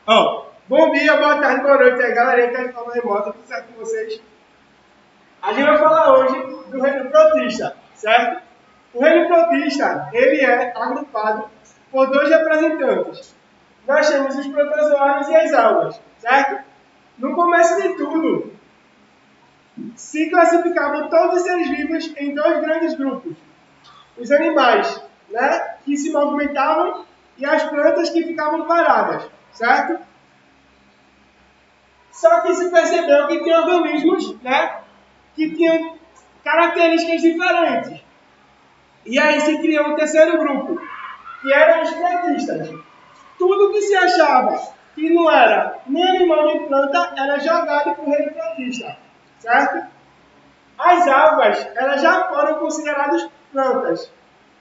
Bom dia, boa tarde, boa noite aí, galerinha que tá de forma remota, tudo certo com vocês? A gente vai falar hoje do reino protista, certo? O reino protista, ele é agrupado por dois representantes. Nós temos os protozoários e as algas, certo? No começo de tudo, se classificavam todos os seres vivos em dois grandes grupos. Os animais, né, que se movimentavam e as plantas que ficavam paradas, certo? Só que se percebeu que tinha organismos, né, que tinham características diferentes. E aí se criou um terceiro grupo, que eram os protistas. Tudo que se achava que não era nem animal nem planta era jogado para o reino protista, certo? As algas, elas já foram consideradas plantas.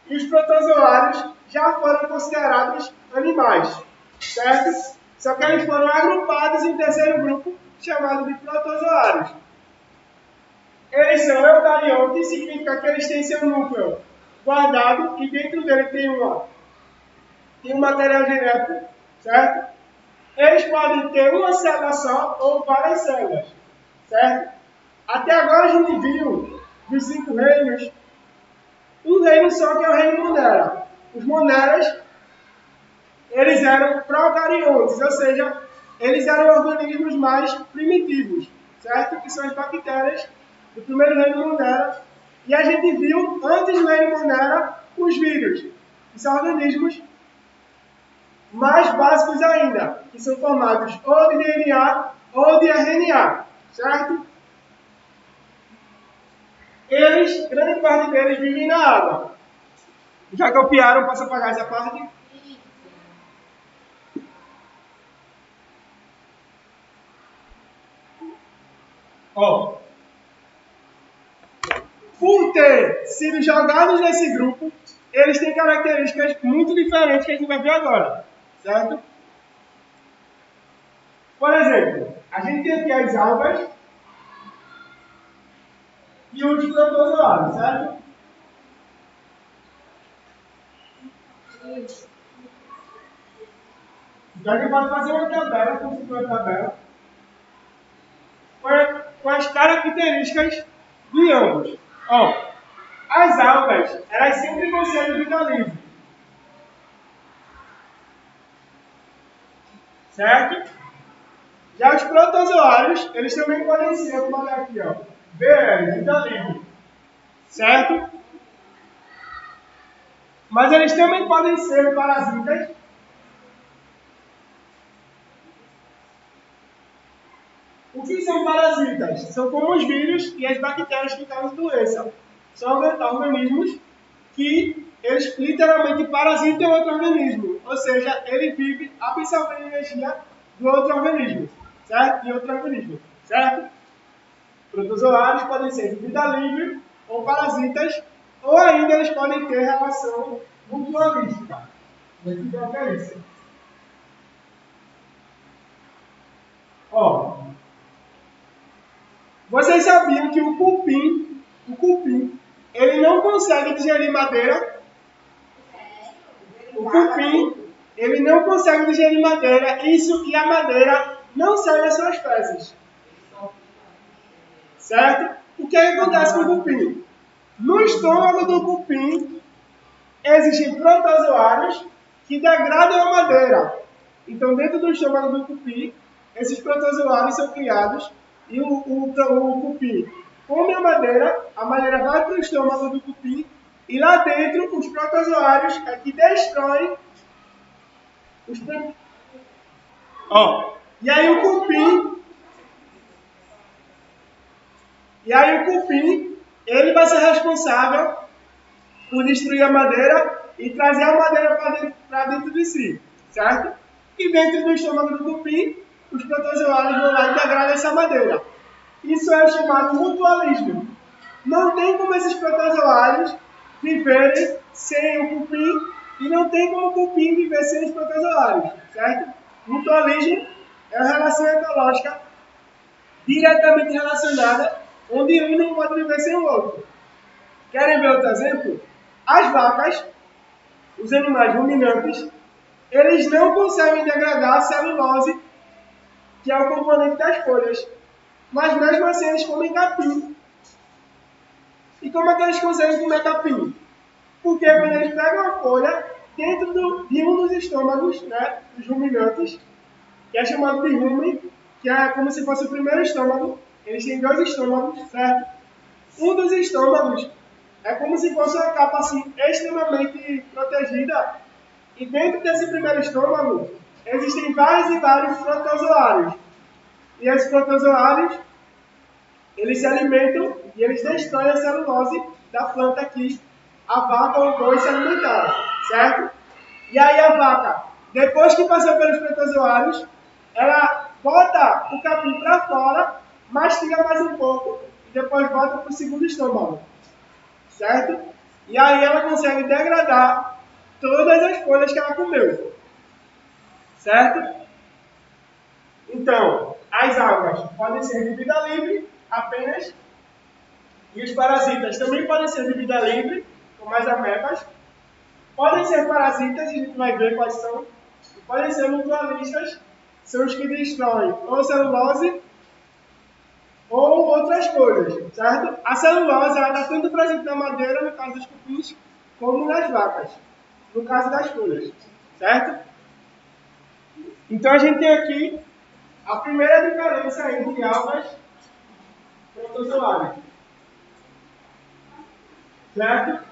E os protozoários já foram considerados animais, certo? Só que eles foram agrupados em terceiro grupo, chamado de protozoários. Eles são eucariontes, significa que eles têm seu núcleo guardado e dentro dele tem um material genético, certo? Eles podem ter uma célula só ou várias células, certo? Até agora a gente viu dos 5 reinos, um reino só que é o reino Monera. Os Moneras, eles eram procariontes, ou seja, eles eram organismos mais primitivos, certo? Que são as bactérias do primeiro reino Monera. E a gente viu, antes do reino Monera, os vírus, que são organismos mais básicos ainda, que são formados ou de DNA ou de RNA, certo? Eles, grande parte deles, vivem na água. Já copiaram, posso apagar essa parte? Por ter sido jogados nesse grupo, eles têm características muito diferentes que a gente vai ver agora, certo? Por exemplo, a gente tem aqui as algas e os protozoários, certo? Então a gente pode fazer uma tabela, constituir uma tabela, com as características de ambos. As algas, elas sempre vão ser de vida livre. Certo? Já os protozoários, eles também podem ser, vou botar aqui, BL, vida livre. Certo? Mas eles também podem ser parasitas. O que são parasitas? São como os vírus e as bactérias que causam doença. São organismos que eles literalmente parasitam outro organismo. Ou seja, ele vive absorvendo energia do outro organismo. Certo? De outro organismo. Certo? Protozoários podem ser de vida livre ou parasitas, ou ainda eles podem ter relação mutualística. O que é isso? Vocês sabiam que o cupim, ele não consegue digerir madeira? O cupim, ele não consegue digerir madeira, e a madeira não sai das suas fezes. Certo? O que acontece com o cupim? No estômago do cupim, existem protozoários que degradam a madeira. Então, dentro do estômago do cupim, esses protozoários são criados e o cupim come a madeira vai para o estômago do cupim e lá dentro os protozoários é que destroem os E aí o cupim, ele vai ser responsável por destruir a madeira e trazer a madeira para dentro de si, certo? E dentro do estômago do cupim, os protozoários vão lá e degradam essa madeira. Isso é chamado mutualismo. Não tem como esses protozoários viverem sem o cupim e não tem como o cupim viver sem os protozoários, certo? Mutualismo é uma relação ecológica diretamente relacionada, onde um não pode viver sem o outro. Querem ver outro exemplo? As vacas, os animais ruminantes, eles não conseguem degradar a celulose, que é o componente das folhas. Mas mesmo assim eles comem capim. E como é que eles conseguem comer capim? Porque quando eles pegam a folha, dentro de um dos estômagos, né, dos ruminantes, que é chamado de rumen, que é como se fosse o primeiro estômago, eles têm dois estômagos, certo? Um dos estômagos é como se fosse uma capa assim, extremamente protegida, e dentro desse primeiro estômago existem vários e vários protozoários. E esses protozoários, eles se alimentam e eles destroem a celulose da planta que a vaca ou o boi se alimentaram, certo? E aí a vaca, depois que passou pelos protozoários, ela bota o capim para fora, mastiga mais um pouco e depois volta para o segundo estômago, certo? E aí ela consegue degradar todas as folhas que ela comeu, certo? Então, as algas podem ser de vida livre apenas, e os parasitas também podem ser de vida livre, como as amebas. Podem ser parasitas, a gente vai ver quais são, e podem ser mutualistas, são os que destroem ou celulose ou outras coisas, certo? A celulose ela está tanto presente na madeira, no caso dos cupins, como nas vacas, no caso das folhas, certo? Então a gente tem aqui a primeira diferença entre algas e protozoários, certo?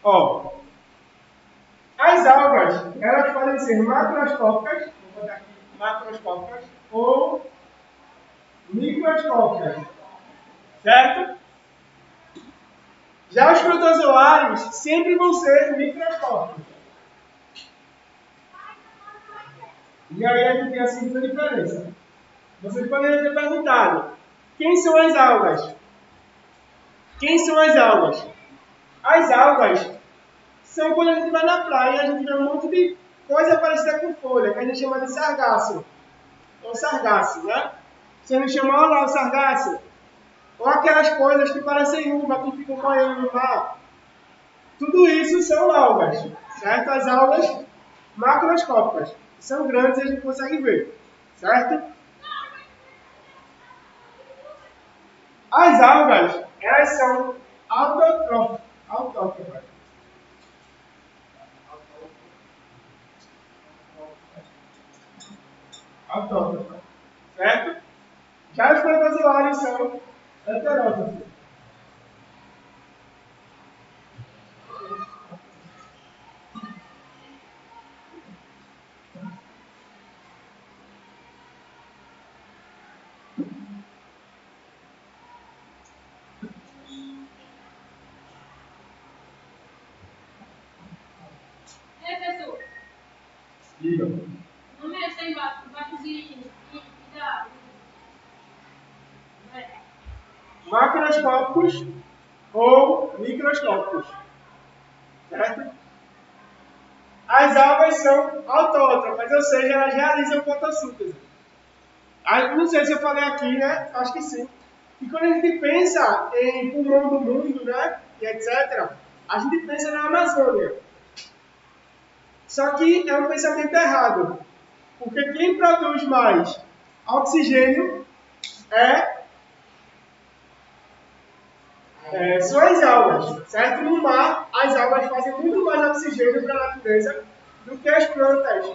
Ó, as algas, elas podem ser macroscópicas, vou botar aqui macroscópicas, ou microscópicas, certo? Já os protozoários sempre vão ser microscópicos. E aí a gente tem a seguinte diferença. Vocês poderiam ter perguntado, quem são as algas? Quem são as algas? As algas são quando a gente vai na praia e a gente vê um monte de coisa parecida com folha, que a gente chama de sargaço. Ou sargaço, né? Você não chama, olha lá o sargaço. Ou aquelas coisas que parecem uva, que ficam boiando no mar. Tudo isso são algas, certo? As algas macroscópicas. São grandes e a gente consegue ver, certo? As algas, elas são autótrofas. Autótrofas, certo? Já os protozoários são heterótrofos. Professor, Diga. não é essa embaixo de da. Macroscópicos ou microscópicos, certo? As algas são autótrofas, ou seja, elas realizam fotossíntese. Não sei se eu falei aqui, né? Acho que sim. E quando a gente pensa em pulmão do mundo, né? E etc., a gente pensa na Amazônia. Só que é um pensamento errado. Porque quem produz mais oxigênio são as algas, certo? No mar, as algas fazem muito mais oxigênio para a natureza do que as plantas.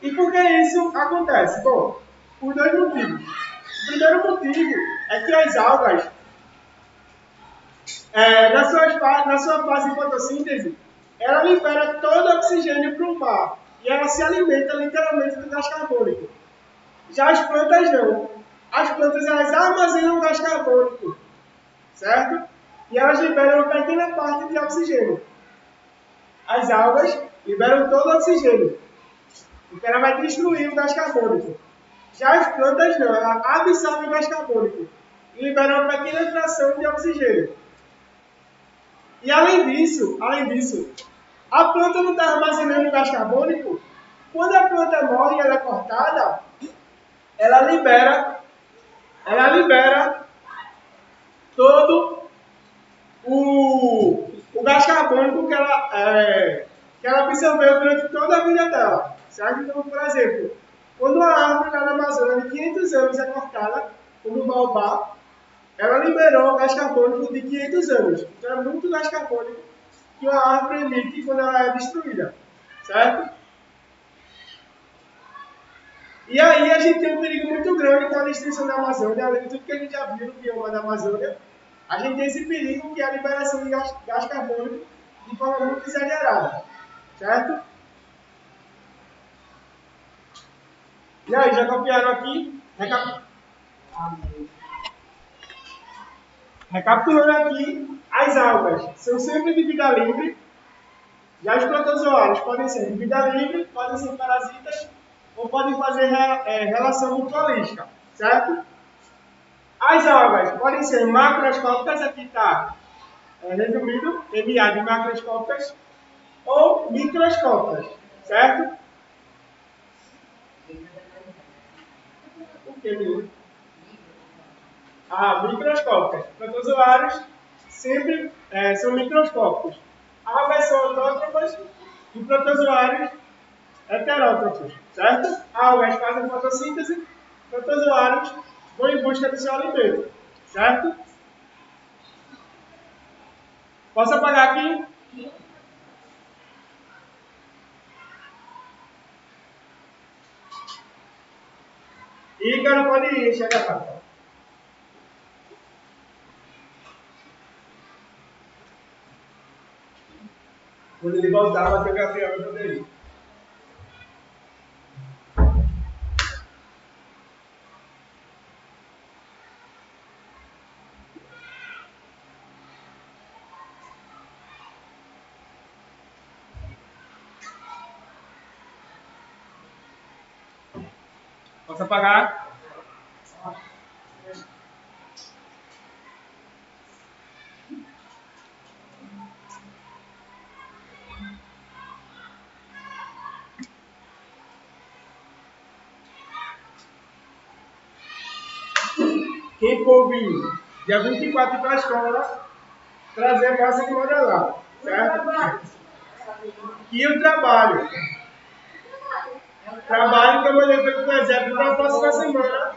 E por que isso acontece? Bom, por dois motivos. O primeiro motivo é que as algas, na sua fase de fotossíntese, ela libera todo o oxigênio para o mar. E ela se alimenta literalmente do gás carbônico. Já as plantas não. As plantas elas armazenam gás carbônico, certo? E elas liberam uma pequena parte de oxigênio. As algas liberam todo o oxigênio, porque ela vai destruir o gás carbônico. Já as plantas não, ela absorve o gás carbônico e libera uma pequena fração de oxigênio. E além disso, a planta não está armazenando gás carbônico. Quando a planta morre e ela é cortada, ela libera todo o gás carbônico que ela absorveu durante toda a vida dela. Certo? Então, por exemplo, quando a árvore lá na Amazônia de 500 anos é cortada, como o baobá, ela liberou gás carbônico de 500 anos. Então, é muito gás carbônico que uma árvore emite quando ela é destruída. Certo? E aí a gente tem um perigo muito grande com a destruição da Amazônia, além de tudo que a gente já viu no bioma da Amazônia, a gente tem esse perigo que é a liberação de gás carbônico de forma muito exagerada, certo? E aí, já copiaram aqui? Recapitulando aqui, as algas são sempre de vida livre, já os protozoários podem ser de vida livre, podem ser parasitas, ou podem fazer relação mutualística, certo? As algas podem ser macroscópicas, aqui está resumido, MA de macroscópicas, ou microscópicas, certo? O que, menino? Microscópicas. Protozoários sempre são microscópicos. Algas são autótrofas e protozoários heterótrofos, certo? Algas fazem fotossíntese, protozoários vão em busca do seu alimento, certo? Posso apagar aqui? Ícaro pode ir, chega lá. Quando ele voltar, vai ter Gabriel para poder ir. Posso apagar? Quem for vir dia 24 para a escola, trazer massa de modelar, certo? E o trabalho. Trabalho que eu mandei para o exemplo para a próxima semana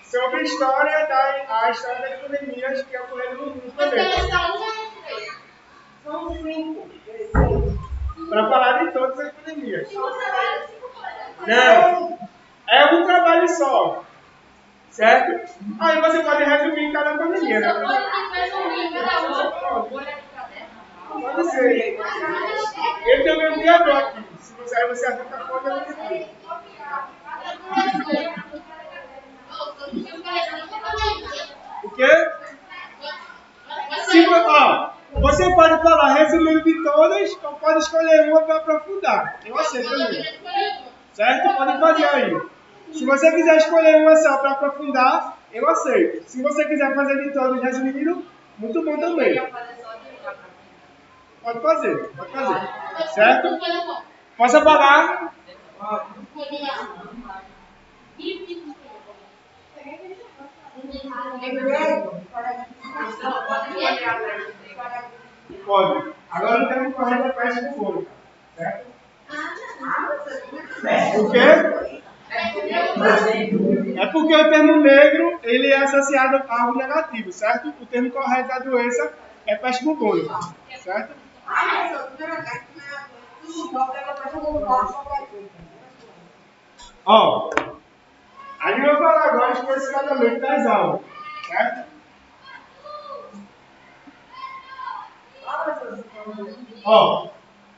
sobre a história das epidemias que ocorreram no mundo também. São 5. Para falar de todas as epidemias. Não. É um trabalho só. Certo? Aí você pode resumir cada pandemia, né? Pode ser. Eu tenho um guiador aqui. Se você arranca a foto, eu vou ter. O quê? Você pode falar resumindo de todas, ou pode escolher uma para aprofundar. Eu aceito também. Certo? Pode fazer aí. Se você quiser escolher uma só para aprofundar, eu aceito. Se você quiser fazer de todos resumindo, muito bom também. Pode fazer, pode fazer. Certo? Posso apagar? Pode. Agora eu quero correr para peste bubônica. Certo? O quê? É porque o termo negro ele é associado a algo negativo, certo? O termo correto da doença é peste bubônica, certo? Ó, a gente vai falar agora especificamente das algas, certo? Ó,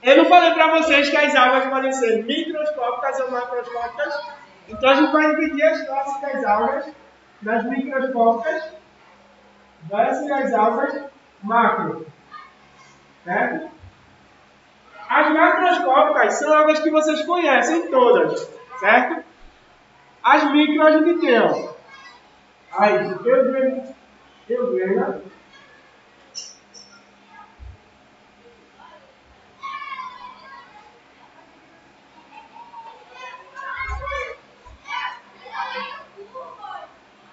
eu não falei para vocês que as algas podem ser microscópicas ou macroscópicas, então a gente vai dividir as classes das algas nas microscópicas versus as algas macro, certo? As macroscópicas são algas que vocês conhecem todas, certo? As micro a gente tem, ó. Aí, euglena,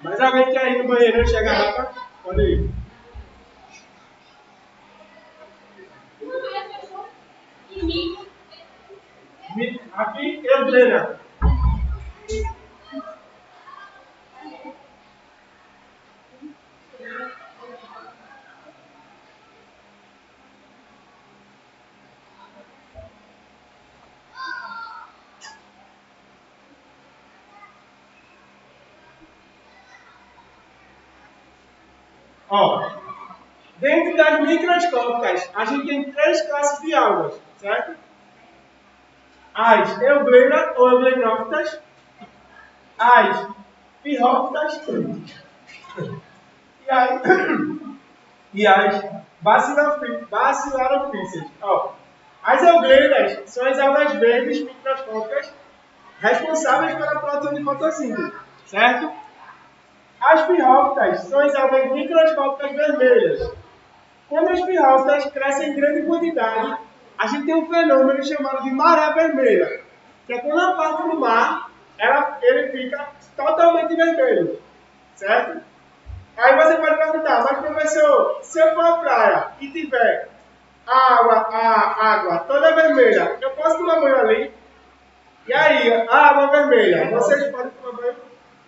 mas alguém quer ir no banheiro e chegar rápido? Pode ir. micro. Aqui, euglena. Ó, dentro das microscópicas, a gente tem 3 classes de algas, certo? As euglena ou euglenófitas, as pirrófitas e as bacilaropíceas. Ó, as euglenas são as algas verdes microscópicas responsáveis pela produção de fotossíntese, certo? As pirrófitas são as algas microscópicas vermelhas. Quando as pirrófitas crescem em grande quantidade, a gente tem um fenômeno chamado de maré vermelha, que é quando a parte do mar ele fica totalmente vermelho, certo? Aí você pode perguntar, mas professor, se eu for à praia e tiver a água toda vermelha, eu posso tomar banho ali? E aí, a água vermelha, vocês podem tomar banho?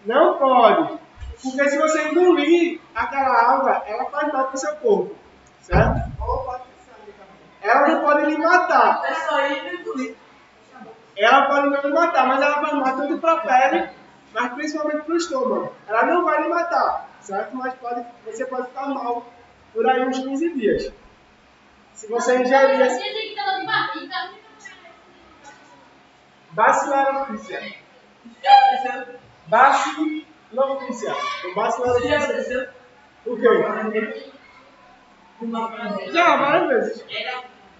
Não pode. Porque se você engolir aquela água, ela faz mal para o seu corpo. Certo? Ou pode ser sangue também. Ela não pode lhe matar. É só ir engolir. Ela pode não lhe matar, mas ela faz mal tanto para a pele, mas principalmente para o estômago. Ela não vai lhe matar, certo? Mas você pode ficar mal por aí uns 15 dias. Se você ingerir essa... Bacilaropícia. Bacilaropícia. Bacilaropícia. O quê? Já, várias vezes.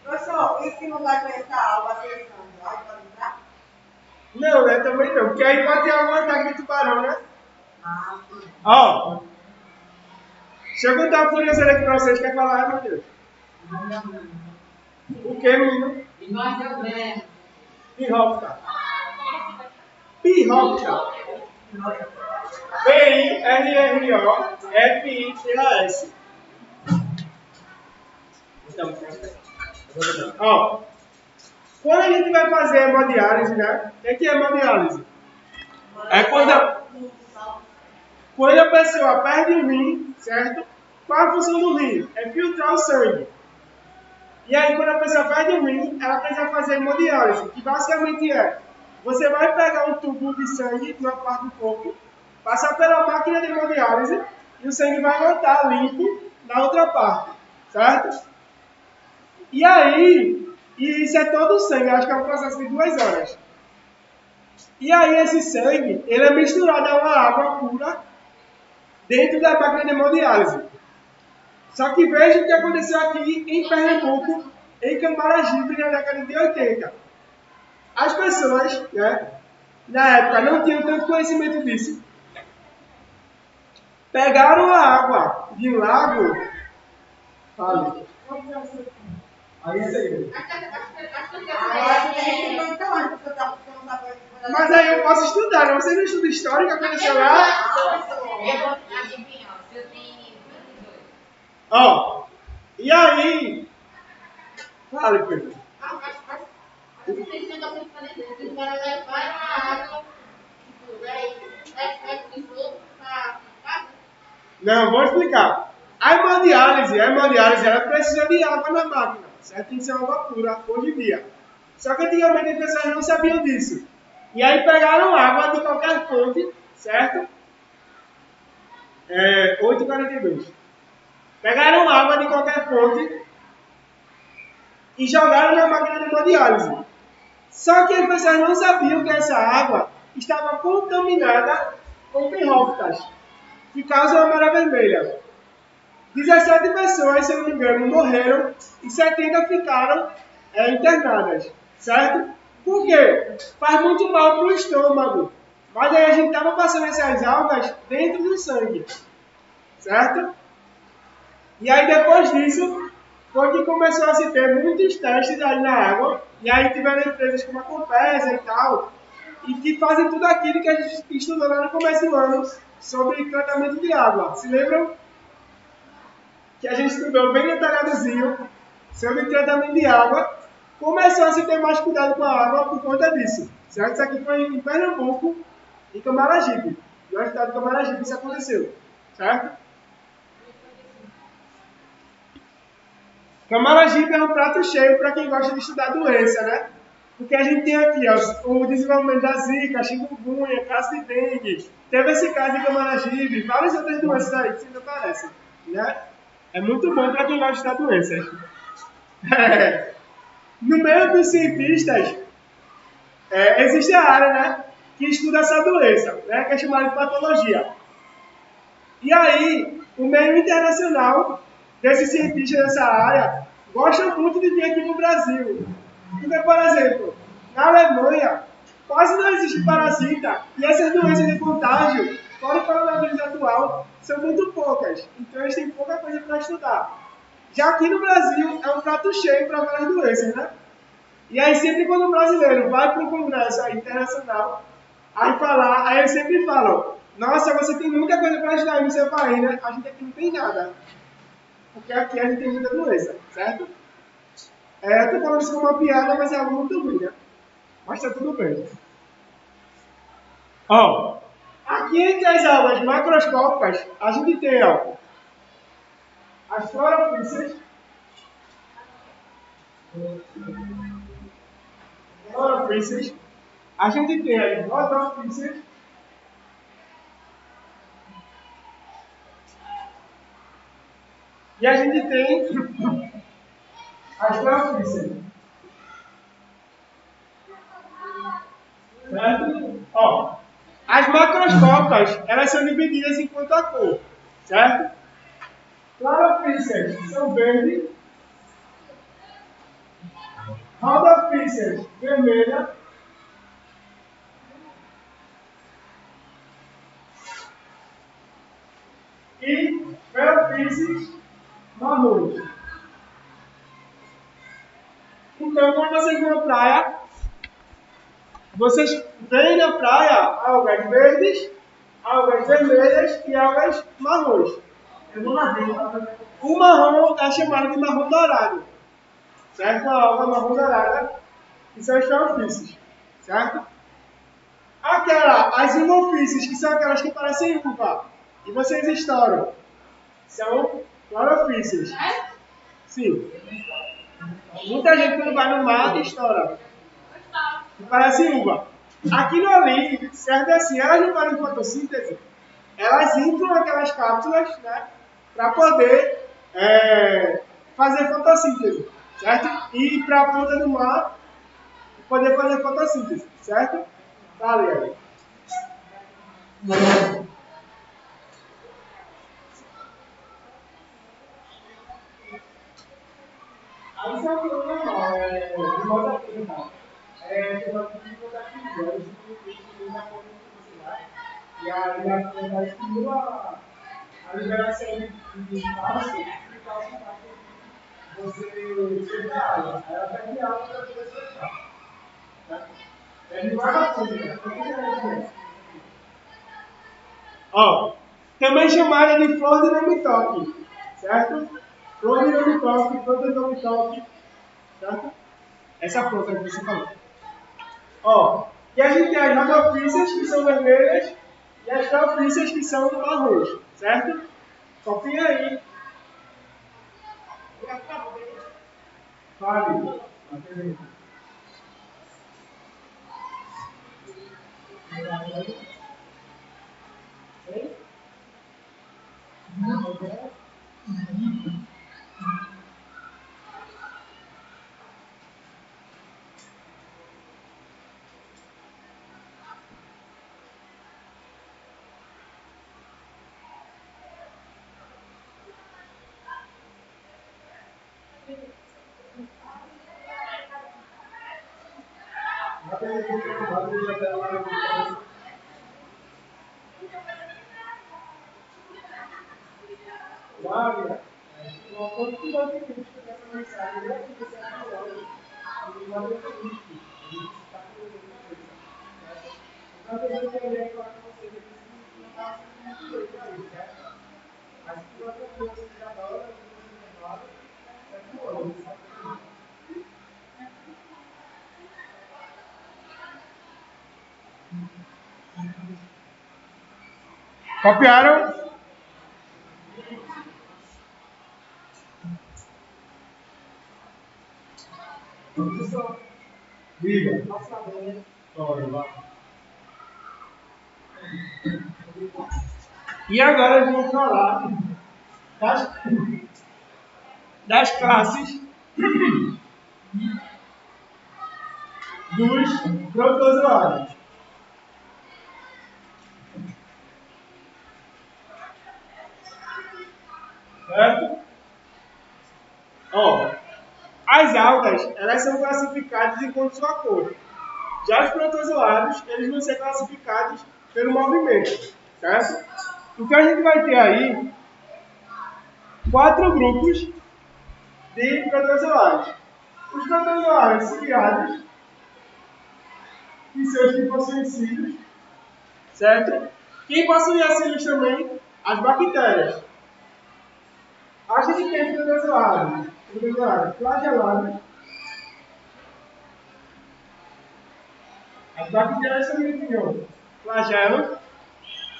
Professor, e se não vai começar algo assim, vai entrar? Não, né? Também não. Porque aí pode ter algum ataque de tubarão, né? Ó. Deixa eu contar uma curiosidade aqui pra vocês. Quer falar, meu Deus? O que, menino? Pirrópita. Pirrópita. Pirrophis. Então, ó. Quando a gente vai fazer hemodiálise, né? O que é hemodiálise? É quando a pessoa perde o rim, certo? Qual a função do rim? É filtrar o sangue. E aí, quando a pessoa perde o rim, ela precisa fazer hemodiálise, que basicamente é: você vai pegar um tubo de sangue numa parte do corpo, passar pela máquina de hemodiálise e o sangue vai voltar limpo na outra parte, certo? E aí, e isso é todo o sangue, acho que é um processo de 2 horas. E aí esse sangue, ele é misturado a uma água pura dentro da máquina de hemodiálise. Só que veja o que aconteceu aqui em Pernambuco, em Camaragibe, na década de 80. As pessoas, né, na época não tinham tanto conhecimento disso. Pegaram a água de um lago. Fala. Aí é segredo. Mas aí eu posso estudar, não? Você não estuda história que aconteceu lá? Ó, e aí... Fale, Pedro. Não, vou explicar. A hemodiálise, ela precisa de água na máquina, certo? Tem que ser água pura, hoje em dia. Só que antigamente as pessoas não sabiam disso. E aí pegaram água de qualquer fonte, certo? 8h42. Pegaram água de qualquer fonte e jogaram na máquina de hemodiálise. Só que as pessoas não sabiam que essa água estava contaminada com pirrófitas, que causam a maré vermelha. 17 pessoas, se eu não me engano, morreram e 70 ficaram internadas, certo? Por quê? Faz muito mal para o estômago. Mas aí a gente estava passando essas algas dentro do sangue, certo? E aí depois disso, foi que começou a se ter muitos testes aí na água. E aí tiveram empresas como a Compesa e tal, e que fazem tudo aquilo que a gente estudou lá no começo do ano sobre tratamento de água. Se lembram? Que a gente estudou bem detalhadozinho sobre tratamento de água. começou a se ter mais cuidado com a água por conta disso. Certo? Isso aqui foi em Pernambuco, em Camaragibe. No estado de Camaragibe isso aconteceu. Certo? Camaragibe é um prato cheio para quem gosta de estudar doença, né? Porque a gente tem aqui ó, o desenvolvimento da zika, chikungunya, caso de dengue. Teve esse caso em Camaragibe, várias outras doenças aí que sempre aparecem. Né? É muito bom para quem gosta de estudar doenças. No meio dos cientistas, existe a área, né, que estuda essa doença, né, que é chamada de patologia. E aí, o meio internacional desses cientistas dessa área gosta muito de vir aqui no Brasil. Porque, por exemplo, na Alemanha, quase não existe parasita e essas doenças de contágio, fora o coronavírus atual, são muito poucas. Então, eles têm pouca coisa para estudar. Já aqui no Brasil, é um prato cheio para várias doenças, né? E aí sempre quando o brasileiro vai para um congresso internacional, aí eles sempre falam, nossa, você tem muita coisa para ajudar aí no seu país, né? A gente aqui não tem nada. Porque aqui a gente tem muita doença, certo? Eu estou falando isso como uma piada, mas é algo muito ruim, né? Mas tá tudo bem. Ó, aqui entre as aulas macroscópicas, a gente tem, ó, as clorofíceas, a gente tem as rotofíceas, e a gente tem as clorofíceas. Certo? Ó, as macroscópicas, elas são divididas em quanto a cor. Certo? Clorofíceas são verde, rodofíceas vermelha, e ferrofíceas marrons. Então, quando vocês vão na praia, vocês veem na praia algas verdes, algas vermelhas e algas marrons. O marrom é chamado de marrom dourado. Certo? A alga marrom dourada, que são as ferrofíceas. Certo? As hemofíceas, que são aquelas que parecem uva, e vocês estouram, são clorofíceas. Sim. Muita gente quando vai no mar estoura. Que parece uva. Aquilo ali serve assim, elas não fazem fotossíntese, elas inflam aquelas cápsulas, né, para poder fazer fotossíntese, certo? E para a planta do mar poder fazer fotossíntese, certo? Valeu. Aí isso é um problema normal, de modo acidental. Você vai conseguir botar aqui, e a estimula a liberação de cálcio, e cálcio faz você secar a água. Aí ela perde água para poder secar. É devagarzinho, né? Ó, também chamada de flor de não me toque, certo? Flor de não me toque, flor de não me toque, certo? Essa planta que você falou. Ó, e a gente tem as rodofícias que são vermelhas e as teofícias que são marrons, certo? Confia aí. Vale. Vale. Quando tu vai ter que escrever essa mensagem, ele vai ter que ser aquilo. E vai ter que ser isso. Está com então, eu queria falar com vocês aqui que não está muito doido para isso, certo? Mas se você for você já adora, você não adora, é com o olho, sabe? Copiaram? Diga. Bora lá. E agora eu vou falar das classes dos protozoários. Certo? Ó, as algas, elas são classificadas enquanto sua cor. Já os protozoários, eles vão ser classificados pelo movimento, certo? Então a gente vai ter aí 4 grupos de protozoários. Os protozoários ciliados, que são os que possuem cílios, certo? Quem possui cílios também? As bactérias. A gente tem protozoários flagelados. As bactérias também tinham flagelo,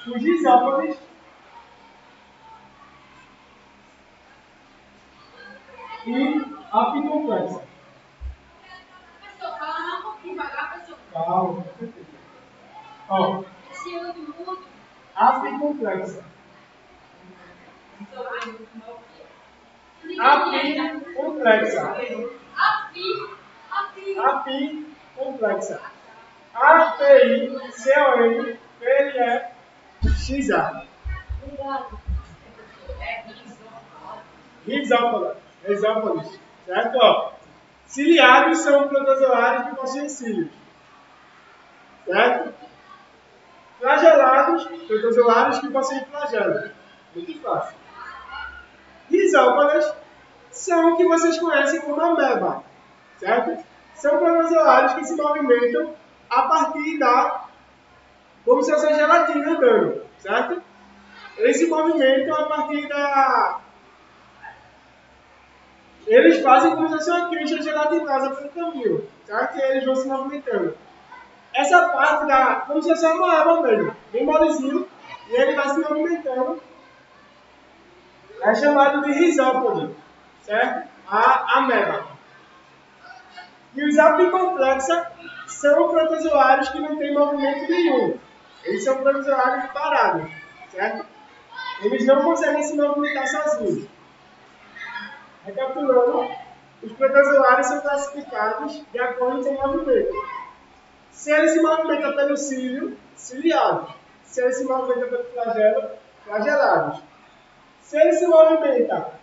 os rizópodes e a picomplexa. Pessoal, fala um pouquinho devagar, pessoal. Calma. Ó, Esse ano mudo. apicomplexa. Apicomplexa. Apicomplexa. A-P-I-C-O-M-P-L-E-X-A. Rizópolis. Certo? Ó. Ciliados são protozoários que possuem cílios. Certo? Flagelados, protozoários que possuem flagelo. Muito fácil. Rizópolis são o que vocês conhecem como ameba. Certo? São protozoários que se movimentam a partir como se fosse a gelatina andando. Certo? Eles se movimentam a partir Eles fazem como se fosse uma crista gelatinosa pelo caminho, certo? E eles vão se movimentando. Essa parte como se fosse uma aba mesmo, bem molezinho, e ele vai se movimentando. É chamado de rizópode, certo? A ameba. E os apicomplexa são protozoários que não têm movimento nenhum. Eles são protozoários parados, certo? Eles não conseguem se movimentar sozinhos. Recapitulando, os protozoários são classificados de acordo com o movimento. Se ele se movimenta pelo cílio, ciliados. Se ele se movimenta pelo flagelo, flagelados. Se ele se movimenta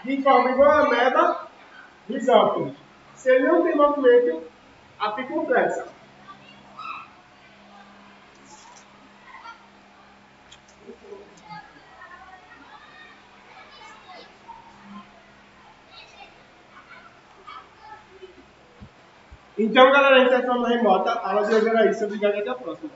de forma igual a ameba, rizópolis. Se ele não tem movimento, apicomplexa. Então, galera, a gente está de forma remota. Aula de hoje era isso. Obrigado e até a próxima.